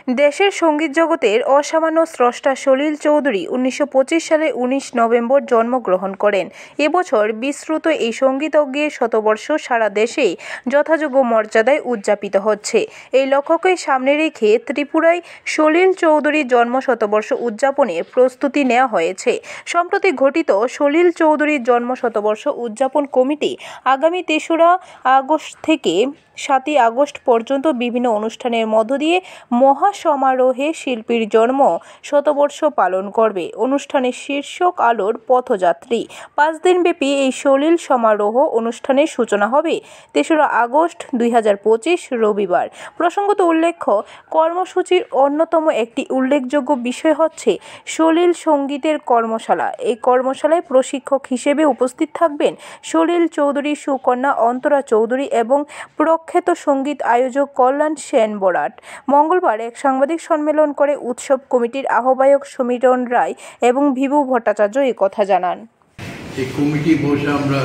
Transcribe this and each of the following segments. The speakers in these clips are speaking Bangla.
দেশের সঙ্গীত জগতের অসামান্য স্রষ্টা সলিল চৌধুরী 1925 সালে 19 নভেম্বর জন্মগ্রহণ করেন। এবছর বিশ্রুত এই সঙ্গীতজ্ঞের শতবর্ষ সারা দেশেই যথাযোগ্য মর্যাদায় উদযাপিত হচ্ছে। এই লক্ষ্যকে সামনে রেখে ত্রিপুরায় সলিল চৌধুরীর জন্ম শতবর্ষ উদযাপনের প্রস্তুতি নেওয়া হয়েছে। সম্প্রতি গঠিত সলিল চৌধুরীর জন্ম শতবর্ষ উদযাপন কমিটি আগামী 3রা আগস্ট থেকে 7ই আগস্ট পর্যন্ত বিভিন্ন অনুষ্ঠানের মধ্য দিয়ে মহাসমারোহে শিল্পীর জন্ম শতবর্ষ পালন করবে। অনুষ্ঠানের শীর্ষক আলোর পথযাত্রী। 5 দিনব্যাপী এই সলিল সমারোহ অনুষ্ঠানের সূচনা হবে 3রা আগস্ট 2025 রবিবার। প্রসঙ্গত উল্লেখ্য, কর্মসূচির অন্যতম একটি উল্লেখযোগ্য বিষয় হচ্ছে সলিল সঙ্গীতের কর্মশালা। এই কর্মশালায় প্রশিক্ষক হিসেবে উপস্থিত থাকবেন সলিল চৌধুরী সুকন্যা অন্তরা চৌধুরী এবং প্রখ্যাত সঙ্গীত আয়োজক কল্যাণ সেন বরাট। মঙ্গলবার এক সাংবাদিক সম্মেলন করে উৎসব কমিটির আহ্বায়ক সমীরণ রায় এবং ভিভু ভট্টাচার্য এই কথা জানান। এই কমিটি বসে আমরা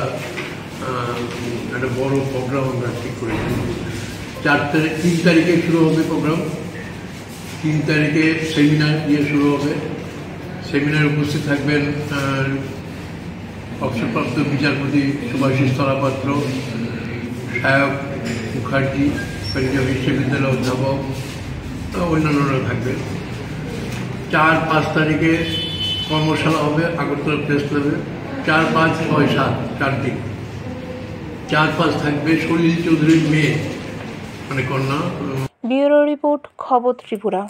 একটা বড় প্রোগ্রাম আমরা ঠিক করেছি। 3 তারিখে শুরু হবে প্রোগ্রাম। 3 তারিখে সেমিনার দিয়ে শুরু হবে। সেমিনারে উপস্থিত থাকবেন অবসরপ্রাপ্ত বিচারপতি সুভাষিস তলাপাত্র, সায়ক মুখার্জি, পাঞ্জাব বিশ্ববিদ্যালয়ের অধ্যাপক, অন্যান্যরা থাকবেন। 4-5 তারিখে কর্মশালা হবে আগরতলা প্রেস ক্লাবে। 4, 5, 6, 7 4 দিন। 4-5 থাকবে সলিল চৌধুরীর মেয়ে মানে কন্যা। ব্যুরো রিপোর্ট, খবর ত্রিপুরা।